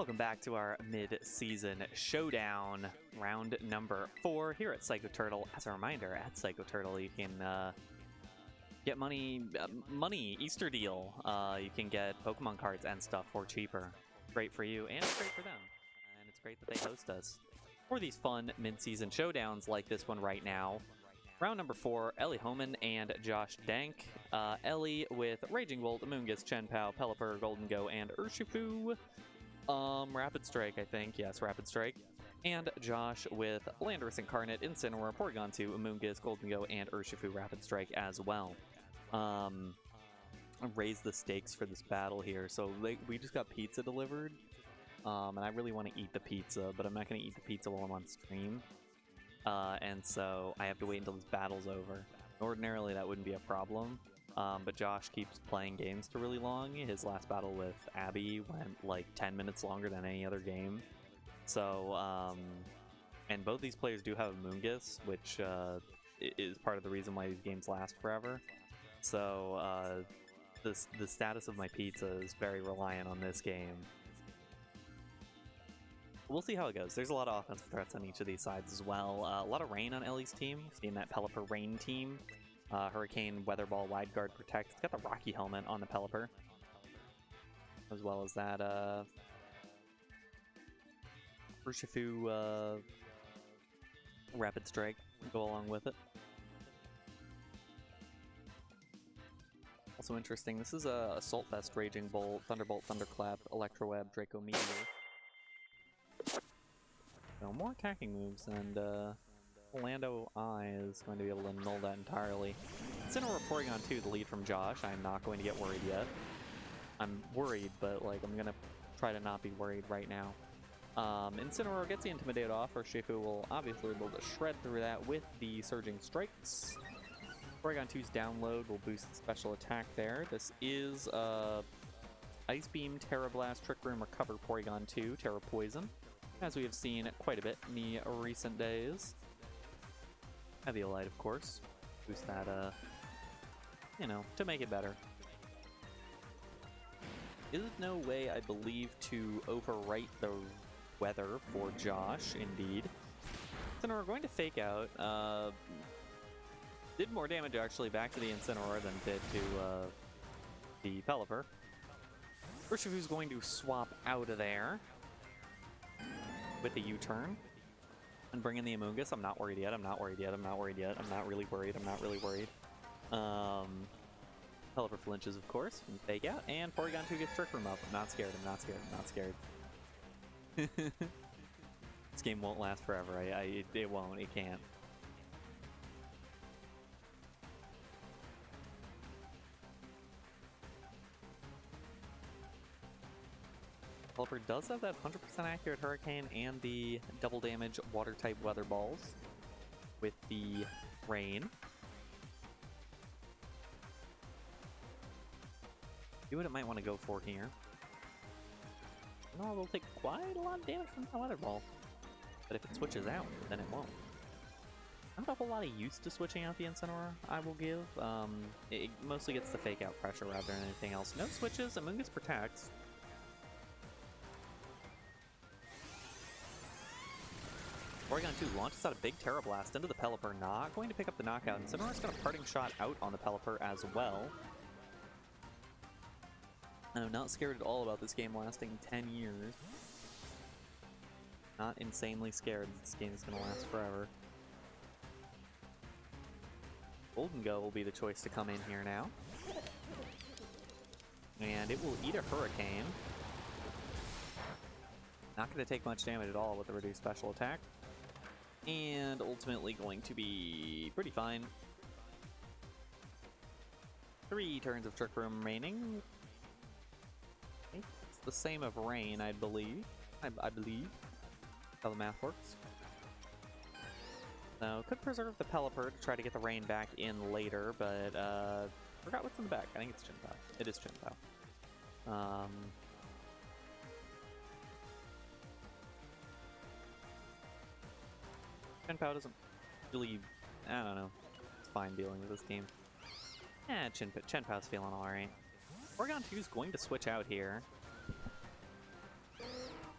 Welcome back to our mid-season showdown, round number 4 here at Psycho Turtle. As a reminder, at Psycho Turtle you can get money Easter deal. You can get Pokemon cards and stuff for cheaper. Great for you, and it's great for them. And it's great that they host us for these fun mid-season showdowns like this one right now. Round number 4, Ellie, Homen, and Josh Denk. Ellie with Raging Bolt, Amoonguss, Chenpao, Pelipper, Golden Go, and Urshifu. Rapid Strike, I think. Yes, Rapid Strike. And Josh with Landorus Incarnate, Incineroar, Porygon 2, Amoonguss, Golden Go, and Urshifu Rapid Strike as well. Raise the stakes for this battle here. So we just got pizza delivered. And I really want to eat the pizza, but I'm not going to eat the pizza while I'm on stream. And so I have to wait until this battle's over. Ordinarily, that wouldn't be a problem. But Josh keeps playing games to really long. His last battle with Abby went like 10 minutes longer than any other game. So, and both these players do have Amoonguss, which is part of the reason why these games last forever. So, the status of my pizza is very reliant on this game. We'll see how it goes. There's a lot of offensive threats on each of these sides as well. A lot of rain on Ellie's team. Seeing that Pelipper rain team. Hurricane, Weather Ball, Wide Guard, Protect. It's got the Rocky Helmet on the Pelipper. As well as that, Urshifu, Rapid Strike go along with it. Also interesting, this is a Assault Vest, Raging Bolt, Thunderbolt, Thunderclap, Electroweb, Draco Meteor. So more attacking moves, and Orlando Eye is going to be able to null that entirely. Incineroar, Porygon 2, the lead from Josh. I'm not going to get worried yet. I'm worried, but like I'm gonna try to not be worried right now. Incineroar gets the Intimidate off. Urshifu will obviously be able to shred through that with the Surging Strikes. Porygon 2's download will boost the special attack there. This is Ice Beam, Terra Blast, Trick Room, Recover Porygon 2, Terra Poison, as we have seen quite a bit in the recent days. Eviolite, of course. Boost that, you know, to make it better. Is no way, I believe, to overwrite the weather for Josh, indeed. So we're going to Fake Out. Did more damage, actually, back to the Incineroar than did to the Pelipper. Urshifu's going to swap out of there with the U-turn and bring in the Amoonguss. I'm not worried yet. I'm not worried yet. I'm not worried yet. I'm not really worried. I'm not really worried. Pelipper flinches, of course, and Fake Out, and Porygon 2 gets Trick Room up. I'm not scared. I'm not scared. I'm not scared. This game won't last forever. It won't. It can't. Pelipper does have that 100% accurate Hurricane and the double damage Water-type Weather Balls with the Rain. See what it might want to go for here. No, it'll take quite a lot of damage from that Weather Ball. But if it switches out, then it won't. I don't have a lot of use to switching out the Incineroar, I will give. It mostly gets the Fake Out pressure rather than anything else. No switches, Amoonguss protects. Porygon 2 launches out a big Terra Blast into the Pelipper, not going to pick up the knockout. Incineroar's got a Parting Shot out on the Pelipper as well. I'm not scared at all about this game lasting 10 years. Not insanely scared that this game is going to last forever. Golden Go will be the choice to come in here now. And it will eat a Hurricane. Not going to take much damage at all with the reduced special attack. And ultimately going to be pretty fine. 3 turns of Trick Room remaining. It's the same of Rain, I believe. I believe. How the math works. So, could preserve the Pelipper to try to get the Rain back in later, but forgot what's in the back. I think it's Chenpao. It is Chenpao. Chenpao doesn't really, I don't know, it's fine dealing with this game. Eh, Chenpao's feeling alright. Porygon 2 is going to switch out here.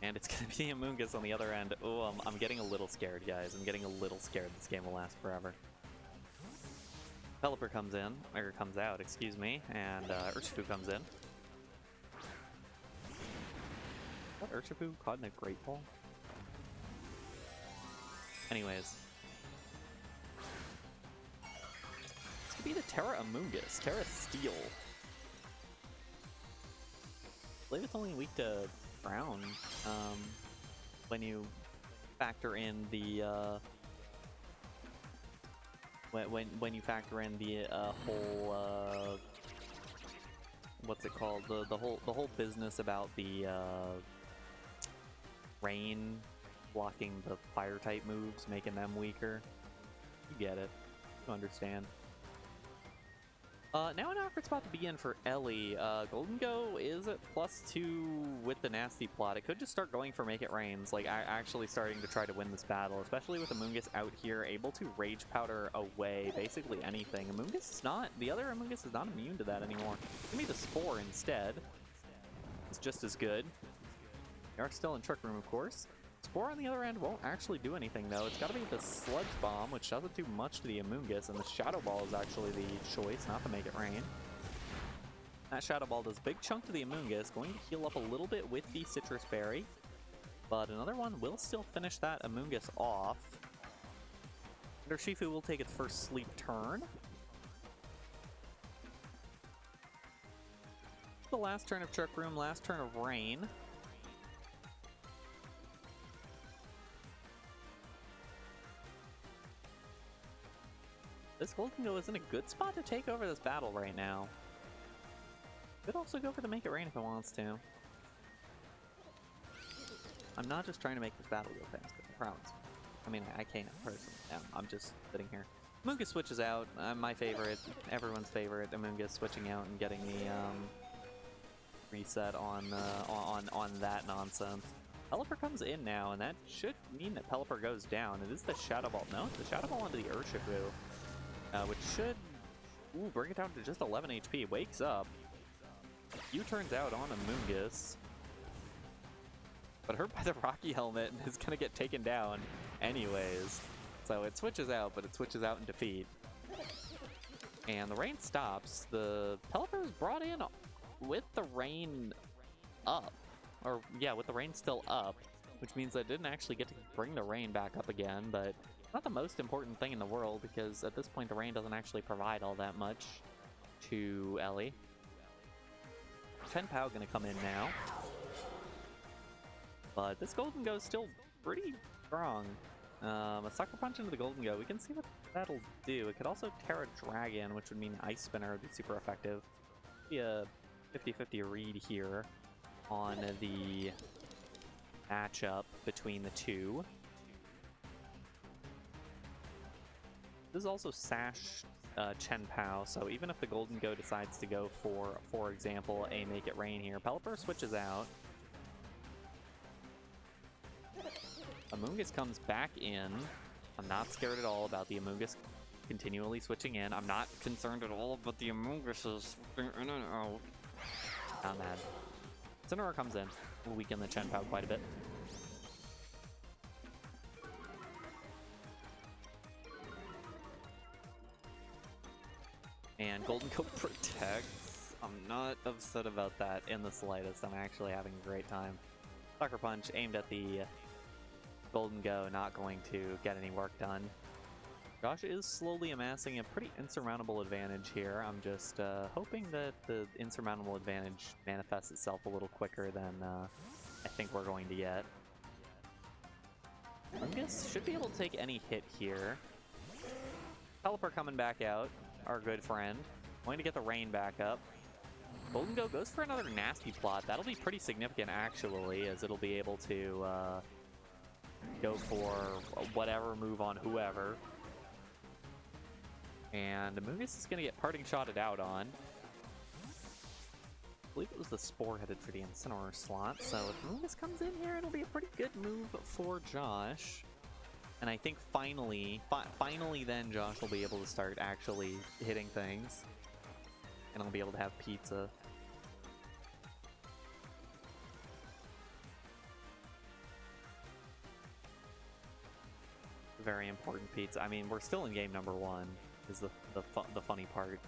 And it's going to be the Amoonguss on the other end. Oh, I'm getting a little scared, guys. I'm getting a little scared this game will last forever. Pelipper comes in, or comes out, excuse me, and Urshifu comes in. What, Urshifu caught in a Great Ball? Anyways. This could be the Terra Amoonguss, Terra Steel. I believe it's only weak to ground when you factor in the when you factor in the whole what's it called, the whole business about the rain blocking the fire type moves, making them weaker. You get it. You understand. Now an awkward spot to begin for Ellie. Golden Go is at +2 with the nasty plot. It could just start going for Make It Rains, like actually starting to try to win this battle, especially with Amoonguss out here, able to Rage Powder away basically anything. Amoonguss is not, the other Amoonguss is not immune to that anymore. Give me the Spore instead. It's just as good. They are still in Trick Room, of course. Spore on the other end won't actually do anything, though. It's got to be the Sludge Bomb, which doesn't do much to the Amoonguss, and the Shadow Ball is actually the choice, not to Make It Rain. That Shadow Ball does a big chunk to the Amoonguss, going to heal up a little bit with the Citrus Berry, but another one will still finish that Amoonguss off. Urshifu will take its first sleep turn. The last turn of Trick Room, last turn of Rain. This Golden Go is in a good spot to take over this battle right now. Could also go for the Make It Rain if it wants to. I'm not just trying to make this battle go faster, I promise. I mean, I can't personally. I'm just sitting here. Amoonguss switches out. My favorite, everyone's favorite. Amoonguss switching out and getting the reset on that nonsense. Pelipper comes in now, and that should mean that Pelipper goes down. It is the Shadow Ball. No, it's the Shadow Ball onto the Urshifu. Which should bring it down to just 11 HP. Wakes up. U-turns out on Amoonguss. But hurt by the Rocky Helmet and is going to get taken down anyways. So it switches out, but it switches out in defeat. And the rain stops. The Pelipper is brought in with the rain up. Or, yeah, with the rain still up. Which means I didn't actually get to bring the rain back up again, but not the most important thing in the world, because at this point the rain doesn't actually provide all that much to Ellie. Chen-Pao gonna come in now. But this Golden Go is still pretty strong. A Sucker Punch into the Golden Go, we can see what that'll do. It could also Terra Dragon, which would mean Ice Spinner would be super effective. Be a 50-50 read here on the matchup between the two. This is also Sash Chen-Pao, so even if the Golden Go decides to go for example, a Make It Rain here, Pelipper switches out. Amoonguss comes back in. I'm not scared at all about the Amoonguss continually switching in. I'm not concerned at all about the Amoongusses in and out. Not mad. Incineroar comes in. Will weaken the Chen-Pao quite a bit. And Golden Go protects. I'm not upset about that in the slightest. I'm actually having a great time. Sucker Punch aimed at the Golden Go, not going to get any work done. Josh is slowly amassing a pretty insurmountable advantage here. I'm just hoping that the insurmountable advantage manifests itself a little quicker than I think we're going to get. Amoonguss should be able to take any hit here. Pelipper coming back out, our good friend. Going to get the rain back up. Golden Go goes for another nasty plot. That'll be pretty significant, actually, as it'll be able to go for whatever move on whoever. And Amoonguss is going to get parting shotted out on. I believe it was the Spore headed for the Incineroar slot. So if Amoonguss comes in here, it'll be a pretty good move for Josh. And I think finally then Josh will be able to start actually hitting things. And I'll be able to have pizza. Very important pizza. I mean, we're still in game number 1, is the funny part.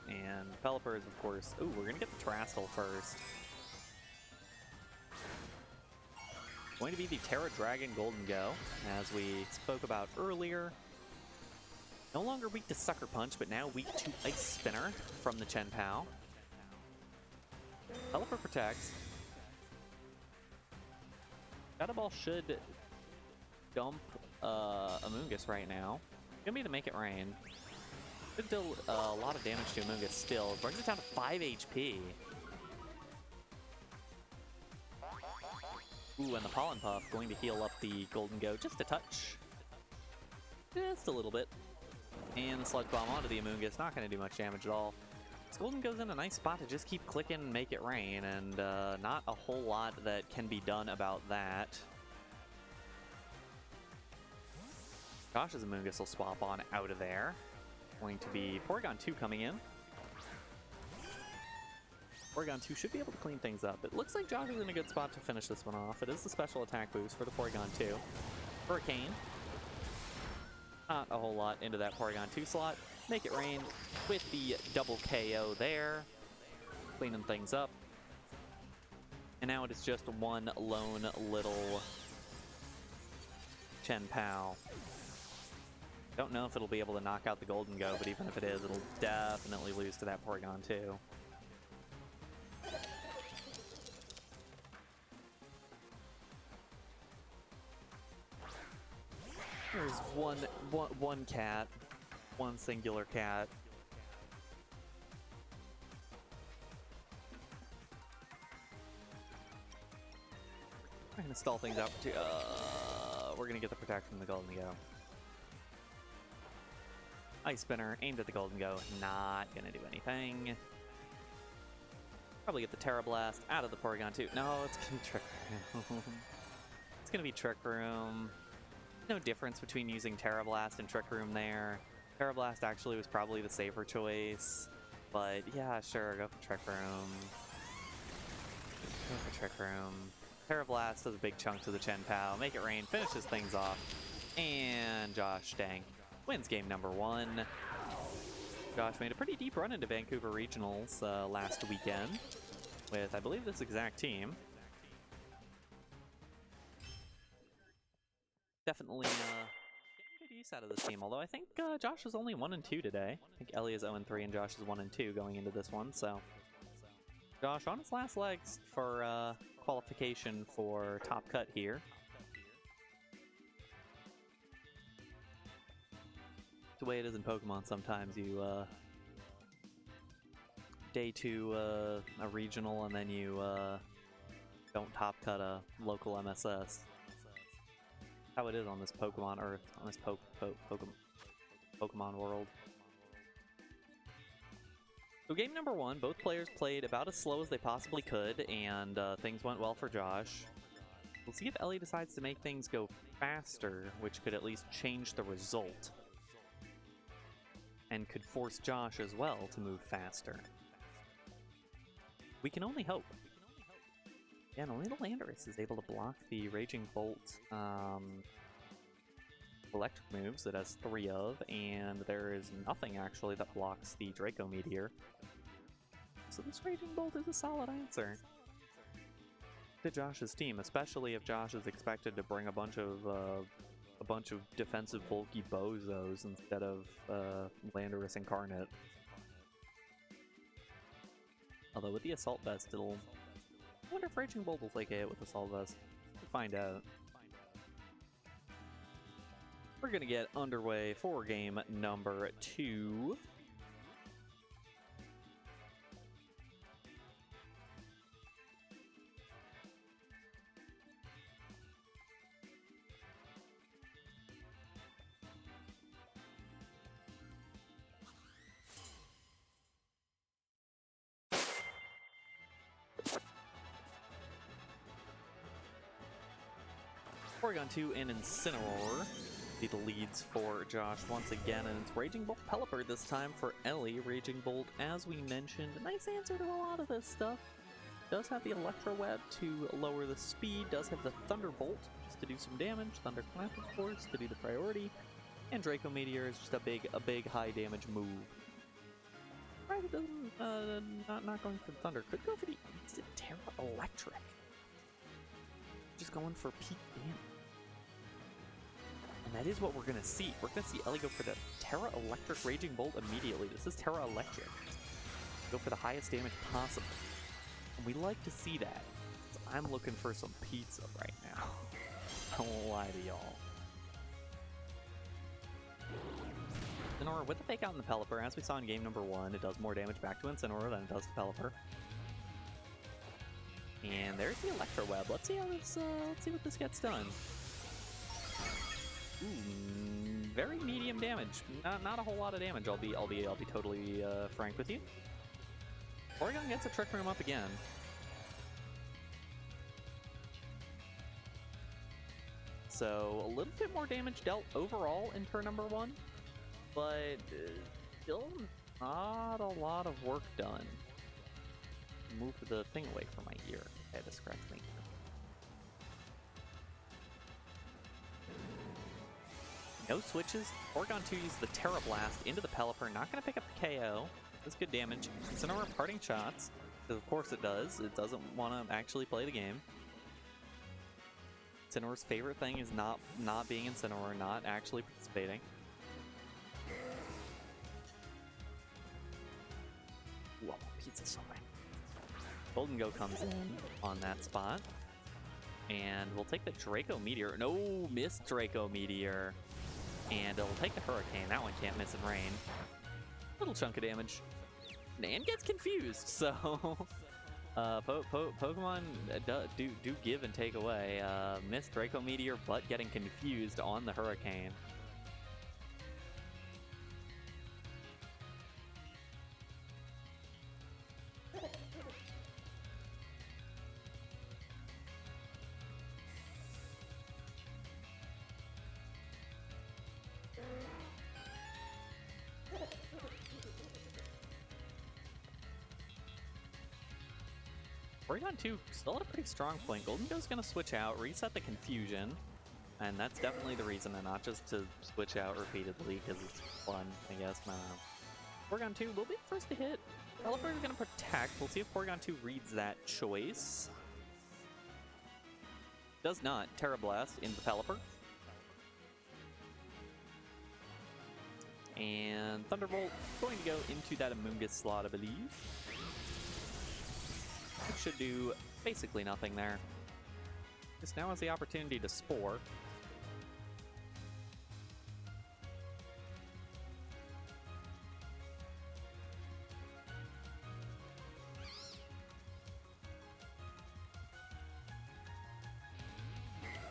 And developers, of course. Ooh, we're gonna get the Terrastal first. Going to be the Terra Dragon Golden Go, as we spoke about earlier. No longer weak to Sucker Punch, but now weak to Ice Spinner from the Chen Pao. Developer protects. Shadow Ball should dump Amoonguss right now. Gonna be to make it rain. Should deal a lot of damage to Amoonguss still. Brings it down to 5 HP. Ooh, and the Pollen Puff going to heal up the Golden Go just a touch. Just a little bit. And the Sludge Bomb onto the Amoonguss, not going to do much damage at all. This Golden Go's in a nice spot to just keep clicking and make it rain, and not a whole lot that can be done about that. Josh's Amoonguss will swap on out of there. Going to be Porygon 2 coming in. Porygon 2 should be able to clean things up. It looks like Josh is in a good spot to finish this one off. It is the special attack boost for the Porygon 2. Hurricane. Not a whole lot into that Porygon 2 slot. Make it rain with the double KO there. Cleaning things up. And now it is just one lone little Chen Pao. Don't know if it'll be able to knock out the Golden Go, but even if it is, it'll definitely lose to that Porygon 2. There's one cat, one singular cat. I'm gonna stall things out for we're gonna get the protection from the Golden Go. Ice Spinner aimed at the Golden Go, not gonna do anything. Probably get the Terra Blast out of the Porygon 2. No, it's gonna be Trick Room. It's gonna be Trick Room. No difference between using Terra Blast and Trick Room there. Terra Blast actually was probably the safer choice, but yeah, sure, go for Trick Room. Go for Trick Room. Terra Blast does a big chunk to the Chen Pao. Make it rain, finishes things off, and Josh Denk wins game number 1. Josh made a pretty deep run into Vancouver Regionals last weekend with, I believe, this exact team. Definitely getting good use out of this team, although I think Josh is only 1-2 today. I think Ellie is 0-3 and Josh is 1-2 going into this one, so Josh on his last legs for qualification for Top Cut here. The way it is in Pokemon, sometimes you day 2 a regional and then you don't Top Cut a local MSS. How it is on this Pokemon Earth, on this Pokemon world. So game number 1, both players played about as slow as they possibly could, and things went well for Josh. We'll see if Ellie decides to make things go faster, which could at least change the result. And could force Josh as well to move faster. We can only hope. Yeah, and only the Landorus is able to block the Raging Bolt electric moves that has 3 of, and there is nothing actually that blocks the Draco Meteor. So this Raging Bolt is a solid answer to Josh's team, especially if Josh is expected to bring a bunch of defensive bulky bozos instead of Landorus Incarnate. Although with the Assault Vest, it'll... I wonder if Raging Bolt will take a hit with Assault Vest. We'll find out. We're gonna get underway for game number 2. Porygon 2 and Incineroar be the leads for Josh once again, and it's Raging Bolt Pelipper this time for Ellie. Raging Bolt, as we mentioned, a nice answer to a lot of this stuff. Does have the Electro Web to lower the speed, does have the Thunderbolt just to do some damage, Thunderclap of course to do the priority, and Draco Meteor is just a big high damage move. Right, it doesn't, not going for the Thunder. Could go for the Terra Electric. Just going for peak damage. And that is what we're gonna see. We're gonna see Ellie go for the Terra Electric Raging Bolt immediately. This is Terra Electric. Go for the highest damage possible. And we like to see that. So I'm looking for some pizza right now. I won't lie to y'all. Incineroar with the fake out in the Pelipper, as we saw in game number 1, it does more damage back to Incineroar than it does to Pelipper. And there's the Electro Web. Let's see how this. Let's see what this gets done. Ooh, very medium damage. Not a whole lot of damage. I'll be totally frank with you. Porygon gets a Trick Room up again. So a little bit more damage dealt overall in turn number 1, but still not a lot of work done. Move the thing away from my ear. Okay, this corrects me. No switches. Porygon 2 uses the Terra Blast into the Pelipper. Not going to pick up the KO. That's good damage. Incineroar parting shots. Because of course it does. It doesn't want to actually play the game. Incineroar's favorite thing is not being Incineroar, not actually participating. Whoa, pizza soy. Golden Go comes in on that spot. And we'll take the Draco Meteor. No, missed Draco Meteor. And it'll take the Hurricane. That one can't miss in rain. Little chunk of damage. And gets confused, so... Pokemon do give and take away. Missed Draco Meteor, but getting confused on the Hurricane. Porygon 2 still at a pretty strong point. Golden Go's going to switch out, reset the confusion, and that's definitely the reason, and not just to switch out repeatedly because it's fun, I guess. I don't know. Porygon 2 will be the first to hit. Pelipper is going to protect. We'll see if Porygon 2 reads that choice. Does not. Terra Blast into the Pelipper. And Thunderbolt going to go into that Amoonguss slot, I believe. It should do basically nothing there. This now has the opportunity to Spore.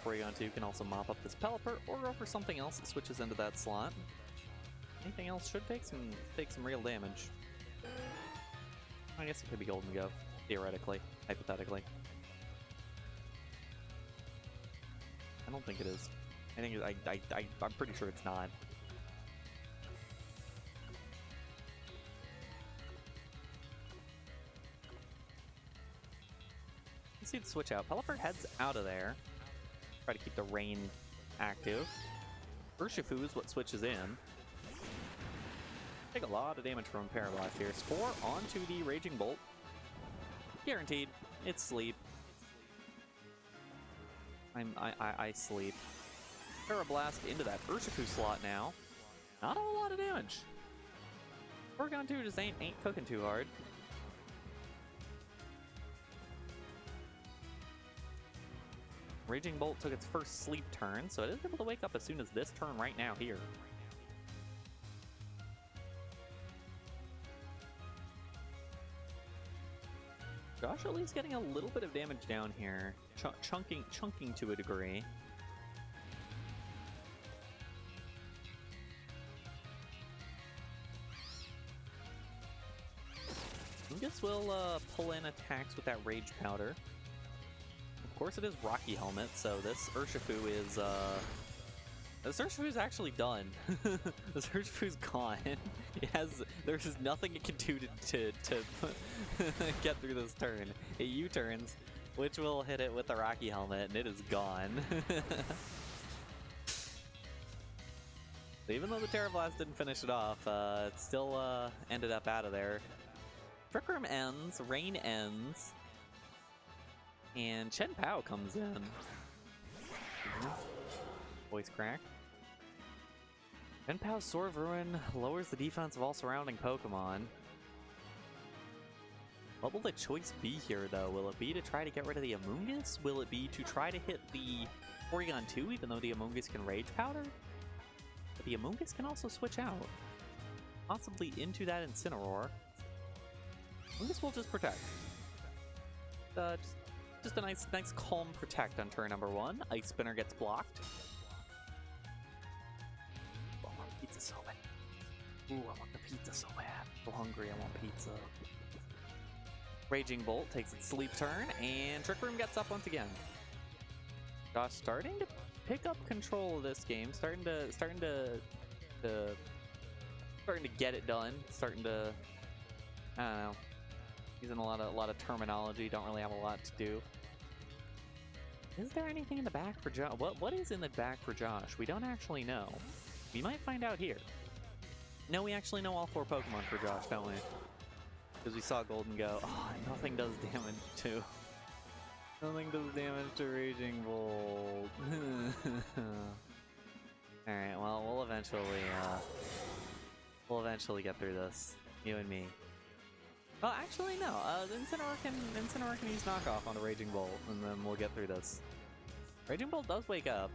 Porygon 2 can also mop up this Pelipper or go for something else that switches into that slot. Anything else should take some real damage. I guess it could be Golden Go. Theoretically, hypothetically. I don't think it is. I think I'm pretty sure it's not. Let's see the switch out. Pelipper heads out of there. Try to keep the rain active. Urshifu is what switches in. Take a lot of damage from Parablast here. Spore onto the Raging Bolt. Guaranteed. It's sleep. I sleep. Terra Blast into that Urshifu slot now. Not a whole lot of damage. Porygon 2 just ain't cooking too hard. Raging Bolt took its first sleep turn, so it is able to wake up as soon as this turn right now here. Josh at least getting a little bit of damage down here, chunking to a degree. I guess we'll pull in attacks with that Rage Powder. Of course it is Rocky Helmet, so this Urshifu is actually done. This Urshifu's gone. It There's nothing it can do to get through this turn. It U-turns, which will hit it with the Rocky Helmet, and it is gone. So even though the Terra Blast didn't finish it off, it still ended up out of there. Trick Room ends, Rain ends, and Chen Pao comes in. Voice crack. Chen Pao's Sword of Ruin lowers the defense of all surrounding Pokemon. What will the choice be here, though? Will it be to try to get rid of the Amoonguss? Will it be to try to hit the Porygon 2, even though the Amoonguss can Rage Powder? But the Amoonguss can also switch out, possibly into that Incineroar. Amoonguss will just protect. Just a nice calm protect on turn number 1. Ice Spinner gets blocked. Oh, I want pizza so bad. Ooh, I want the pizza so bad. I'm so hungry, I want pizza. Raging Bolt takes its sleep turn, and Trick Room gets up once again. Josh starting to pick up control of this game, starting to get it done, starting to, I don't know, using a lot of terminology, don't really have a lot to do. Is there anything in the back for Josh? What is in the back for Josh? We don't actually know. We might find out here. No, we actually know all 4 Pokemon for Josh, don't we? Because we saw Golden go, oh, nothing does damage to... Nothing does damage to Raging Bolt. Alright, well, we'll eventually get through this. You and me. Well, actually, no. Incineroar can use knockoff on a Raging Bolt, and then we'll get through this. Raging Bolt does wake up.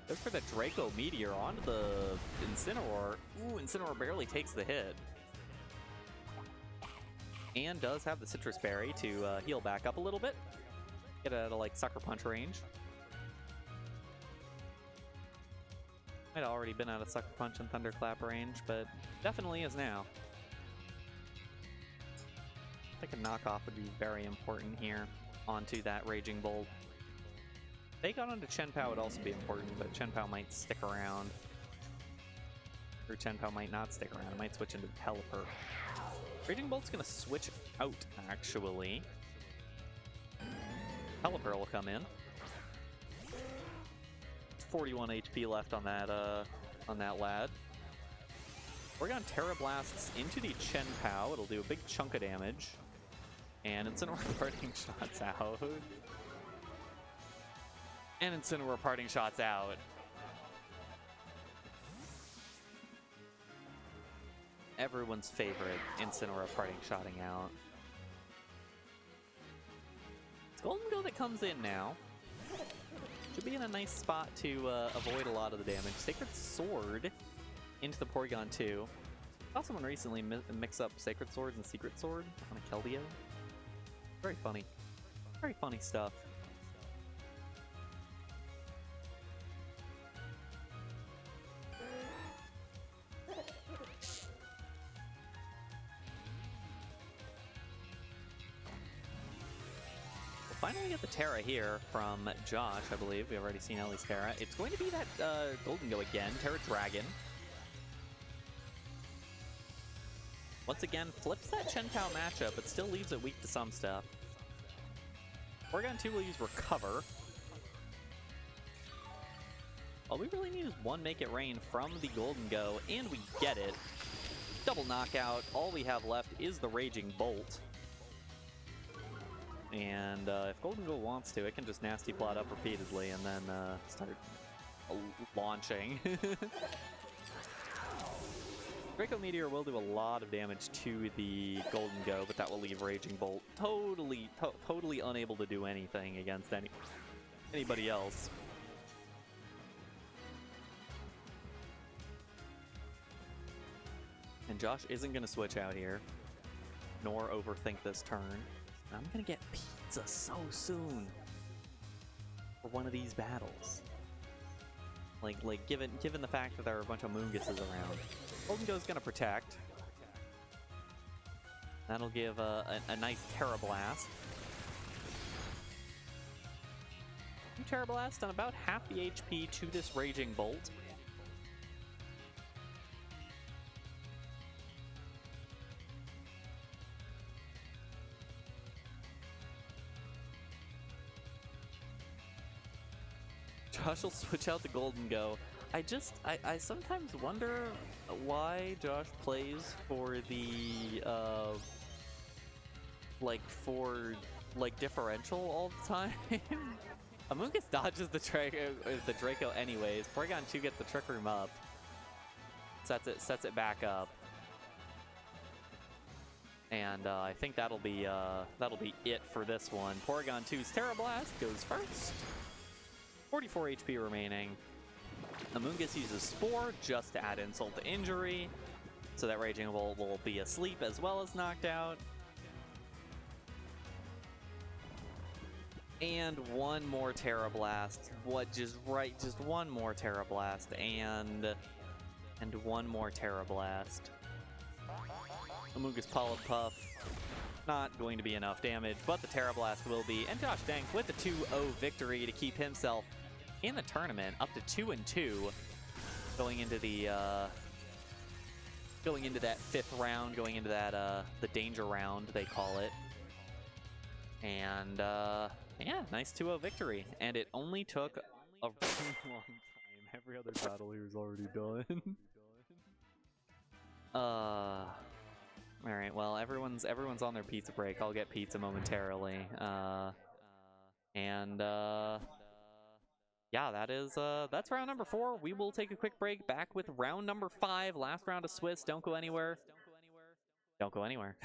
Goes for the Draco Meteor onto the Incineroar. Ooh, Incineroar barely takes the hit. And does have the Citrus Berry to heal back up a little bit. Get out of, like, Sucker Punch range. Might have already been out of Sucker Punch and Thunderclap range, but definitely is now. I think a knockoff would be very important here onto that Raging Bolt. If they got onto Chen Pao would also be important, but Chen Pao might stick around. Or Chen Pao might not stick around. It might switch into Pelipper. Raging Bolt's gonna switch out, actually. Pelipper will come in. 41 HP left on that lad. Porygon Terra Blasts into the Chen Pao. It'll do a big chunk of damage. And Incineroar parting shots out. And Incineroar parting shots out. Everyone's favorite Incineroar parting shotting out. It's Golden Go that comes in now. Should be in a nice spot to avoid a lot of the damage. Sacred Sword into the Porygon 2. I saw someone recently mix up Sacred Sword and Secret Sword on a Keldeo. Very funny. Very funny stuff. Finally get the Terra here from Josh, I believe. We've already seen Ellie's Terra. It's going to be that Golden Go again, Terra Dragon. Once again, flips that Chen Pao matchup, but still leaves it weak to some stuff. Porygon 2 will use Recover. All we really need is one Make It Rain from the Golden Go, and we get it. Double knockout. All we have left is the Raging Bolt. And if Golden Go wants to, it can just Nasty Plot up repeatedly and then start launching. Draco Meteor will do a lot of damage to the Golden Go, but that will leave Raging Bolt totally unable to do anything against anybody else. And Josh isn't going to switch out here, nor overthink this turn. I'm gonna get pizza so soon for one of these battles. Like given the fact that there are a bunch of Moongusses around. Golden Go's gonna protect. That'll give a nice Terra Blast. 2 Terra Blast on about half the HP to this Raging Bolt. Josh will switch out the Golden Go. I sometimes wonder why Josh plays for the like differential all the time. Amoonguss dodges the Draco anyways. Porygon 2 gets the Trick Room up. Sets it back up. And I think that'll be it for this one. Porygon 2's Terra Blast goes first. 44 HP remaining. Amoonguss uses Spore just to add insult to injury, so that Raging Bolt will be asleep as well as knocked out. And one more Terra Blast. Just one more Terra Blast, and one more Terra Blast. Amoonguss Polypuff, not going to be enough damage, but the Terra Blast will be. And Josh Denk with the 2-0 victory to keep himself in the tournament up to 2-2, going into that 5th round, going into that the danger round they call it. And yeah, nice 2-0 victory, and it only took a really long time. Every other battle here is already done. All right, well, everyone's on their pizza break. I'll get pizza momentarily. Yeah, that's round number 4. We will take a quick break. Back with round number 5, last round of Swiss. Don't go anywhere. Don't go anywhere.